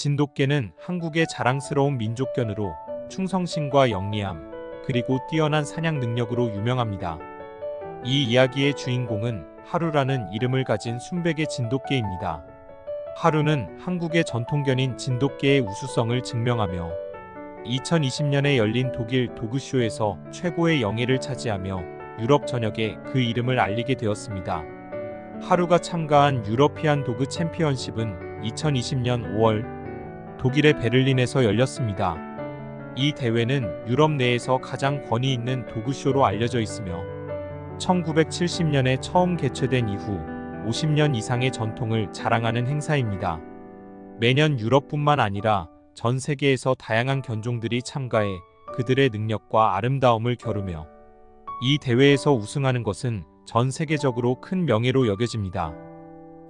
진돗개는 한국의 자랑스러운 민족견으로 충성심과 영리함, 그리고 뛰어난 사냥 능력으로 유명합니다. 이 이야기의 주인공은 하루라는 이름을 가진 순백의 진돗개입니다. 하루는 한국의 전통견인 진돗개의 우수성을 증명하며 2020년에 열린 독일 도그쇼에서 최고의 영예를 차지하며 유럽 전역에 그 이름을 알리게 되었습니다. 하루가 참가한 유러피안 도그 챔피언십은 2020년 5월 독일의 베를린에서 열렸습니다. 이 대회는 유럽 내에서 가장 권위 있는 도그쇼로 알려져 있으며 1970년에 처음 개최된 이후 50년 이상의 전통을 자랑하는 행사입니다. 매년 유럽뿐만 아니라 전 세계에서 다양한 견종들이 참가해 그들의 능력과 아름다움을 겨루며 이 대회에서 우승하는 것은 전 세계적으로 큰 명예로 여겨집니다.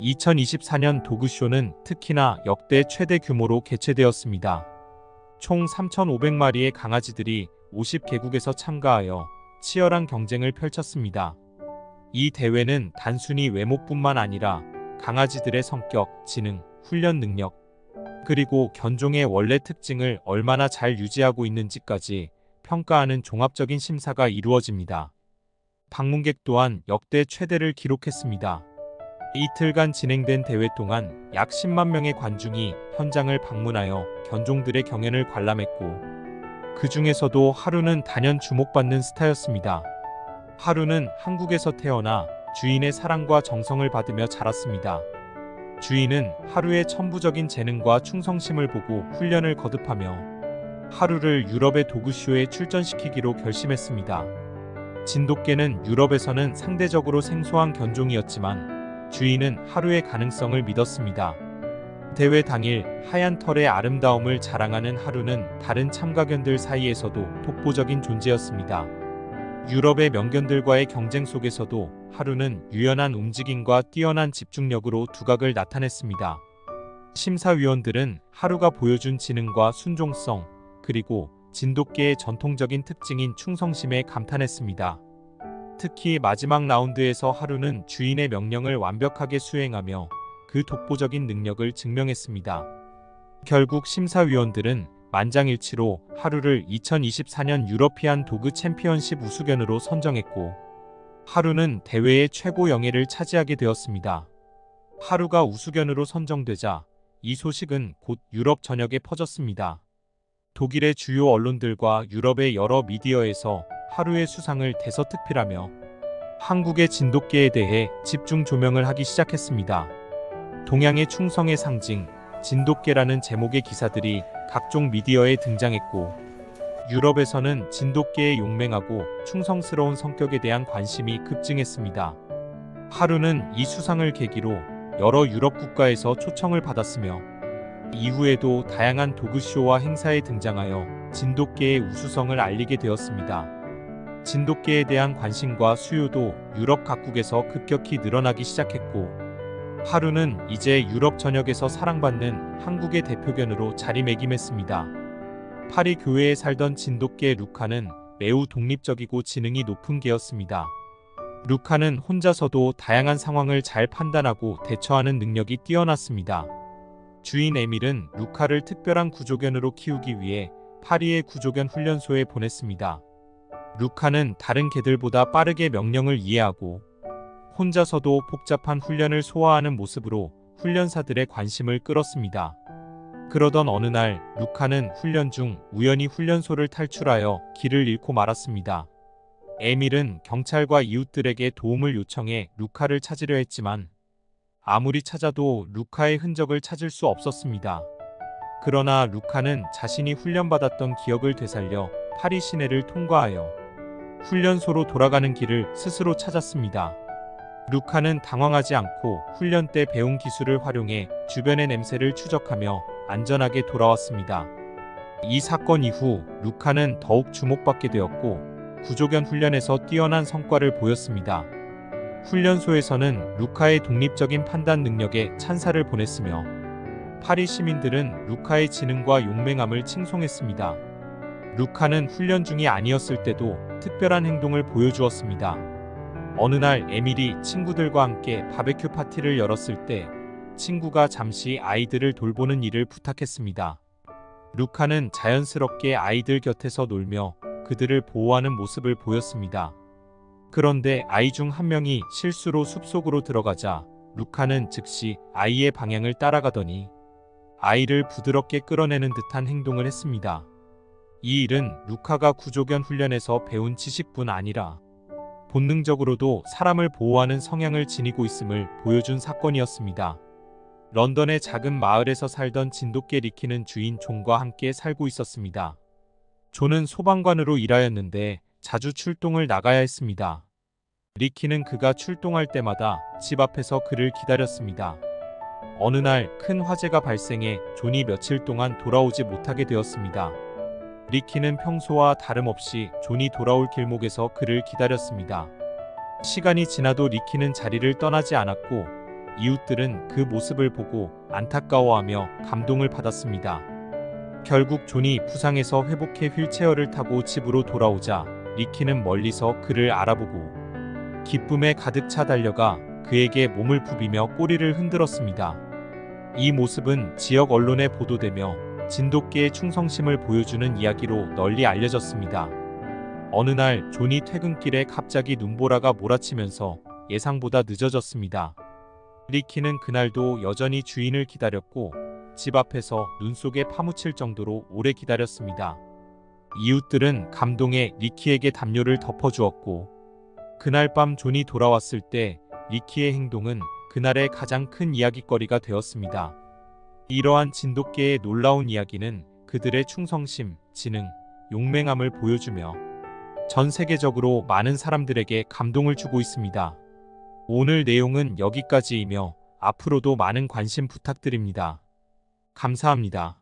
2024년 도그쇼는 특히나 역대 최대 규모로 개최되었습니다. 총 3,500마리의 강아지들이 50개국에서 참가하여 치열한 경쟁을 펼쳤습니다. 이 대회는 단순히 외모뿐만 아니라 강아지들의 성격, 지능, 훈련 능력, 그리고 견종의 원래 특징을 얼마나 잘 유지하고 있는지까지 평가하는 종합적인 심사가 이루어집니다. 방문객 또한 역대 최대를 기록했습니다. 이틀간 진행된 대회 동안 약 10만 명의 관중이 현장을 방문하여 견종들의 경연을 관람했고, 그 중에서도 하루는 단연 주목받는 스타였습니다. 하루는 한국에서 태어나 주인의 사랑과 정성을 받으며 자랐습니다. 주인은 하루의 천부적인 재능과 충성심을 보고 훈련을 거듭하며 하루를 유럽의 도그쇼에 출전시키기로 결심했습니다. 진돗개는 유럽에서는 상대적으로 생소한 견종이었지만 주인은 하루의 가능성을 믿었습니다. 대회 당일 하얀 털의 아름다움을 자랑하는 하루는 다른 참가견들 사이에서도 독보적인 존재였습니다. 유럽의 명견들과의 경쟁 속에서도 하루는 유연한 움직임과 뛰어난 집중력으로 두각을 나타냈습니다. 심사위원들은 하루가 보여준 지능과 순종성, 그리고 진돗개의 전통적인 특징인 충성심에 감탄했습니다. 특히 마지막 라운드에서 하루는 주인의 명령을 완벽하게 수행하며 그 독보적인 능력을 증명했습니다. 결국 심사위원들은 만장일치로 하루를 2024년 유러피안 도그 챔피언십 우수견으로 선정했고, 하루는 대회의 최고 영예를 차지하게 되었습니다. 하루가 우수견으로 선정되자 이 소식은 곧 유럽 전역에 퍼졌습니다. 독일의 주요 언론들과 유럽의 여러 미디어에서 하루의 수상을 대서특필하며 한국의 진돗개에 대해 집중 조명을 하기 시작했습니다. 동양의 충성의 상징, 진돗개라는 제목의 기사들이 각종 미디어에 등장했고, 유럽에서는 진돗개의 용맹하고 충성스러운 성격에 대한 관심이 급증했습니다. 하루는 이 수상을 계기로 여러 유럽 국가에서 초청을 받았으며, 이후에도 다양한 도그쇼와 행사에 등장하여 진돗개의 우수성을 알리게 되었습니다. 진돗개에 대한 관심과 수요도 유럽 각국에서 급격히 늘어나기 시작했고, 하루는 이제 유럽 전역에서 사랑받는 한국의 대표견으로 자리매김했습니다. 파리 교외에 살던 진돗개 루카는 매우 독립적이고 지능이 높은 개였습니다. 루카는 혼자서도 다양한 상황을 잘 판단하고 대처하는 능력이 뛰어났습니다. 주인 에밀은 루카를 특별한 구조견으로 키우기 위해 파리의 구조견 훈련소에 보냈습니다. 루카는 다른 개들보다 빠르게 명령을 이해하고 혼자서도 복잡한 훈련을 소화하는 모습으로 훈련사들의 관심을 끌었습니다. 그러던 어느 날 루카는 훈련 중 우연히 훈련소를 탈출하여 길을 잃고 말았습니다. 에밀은 경찰과 이웃들에게 도움을 요청해 루카를 찾으려 했지만 아무리 찾아도 루카의 흔적을 찾을 수 없었습니다. 그러나 루카는 자신이 훈련받았던 기억을 되살려 파리 시내를 통과하여 훈련소로 돌아가는 길을 스스로 찾았습니다. 루카는 당황하지 않고 훈련 때 배운 기술을 활용해 주변의 냄새를 추적하며 안전하게 돌아왔습니다. 이 사건 이후 루카는 더욱 주목받게 되었고 구조견 훈련에서 뛰어난 성과를 보였습니다. 훈련소에서는 루카의 독립적인 판단 능력에 찬사를 보냈으며 파리 시민들은 루카의 지능과 용맹함을 칭송했습니다. 루카는 훈련 중이 아니었을 때도 특별한 행동을 보여주었습니다. 어느 날 에밀이 친구들과 함께 바베큐 파티를 열었을 때 친구가 잠시 아이들을 돌보는 일을 부탁했습니다. 루카는 자연스럽게 아이들 곁에서 놀며 그들을 보호하는 모습을 보였습니다. 그런데 아이 중 한 명이 실수로 숲속으로 들어가자 루카는 즉시 아이의 방향을 따라가더니 아이를 부드럽게 끌어내는 듯한 행동을 했습니다. 이 일은 루카가 구조견 훈련에서 배운 지식뿐 아니라 본능적으로도 사람을 보호하는 성향을 지니고 있음을 보여준 사건이었습니다. 런던의 작은 마을에서 살던 진돗개 리키는 주인 존과 함께 살고 있었습니다. 존은 소방관으로 일하였는데 자주 출동을 나가야 했습니다. 리키는 그가 출동할 때마다 집 앞에서 그를 기다렸습니다. 어느 날 큰 화재가 발생해 존이 며칠 동안 돌아오지 못하게 되었습니다. 리키는 평소와 다름없이 존이 돌아올 길목에서 그를 기다렸습니다. 시간이 지나도 리키는 자리를 떠나지 않았고 이웃들은 그 모습을 보고 안타까워하며 감동을 받았습니다. 결국 존이 부상에서 회복해 휠체어를 타고 집으로 돌아오자 리키는 멀리서 그를 알아보고 기쁨에 가득 차 달려가 그에게 몸을 부비며 꼬리를 흔들었습니다. 이 모습은 지역 언론에 보도되며 진돗개의 충성심을 보여주는 이야기로 널리 알려졌습니다. 어느 날 존이 퇴근길에 갑자기 눈보라가 몰아치면서 예상보다 늦어졌습니다. 리키는 그날도 여전히 주인을 기다렸고 집 앞에서 눈 속에 파묻힐 정도로 오래 기다렸습니다. 이웃들은 감동에 리키에게 담요를 덮어주었고 그날 밤 존이 돌아왔을 때 리키의 행동은 그날의 가장 큰 이야깃거리가 되었습니다. 이러한 진돗개의 놀라운 이야기는 그들의 충성심, 지능, 용맹함을 보여주며 전 세계적으로 많은 사람들에게 감동을 주고 있습니다. 오늘 내용은 여기까지이며 앞으로도 많은 관심 부탁드립니다. 감사합니다.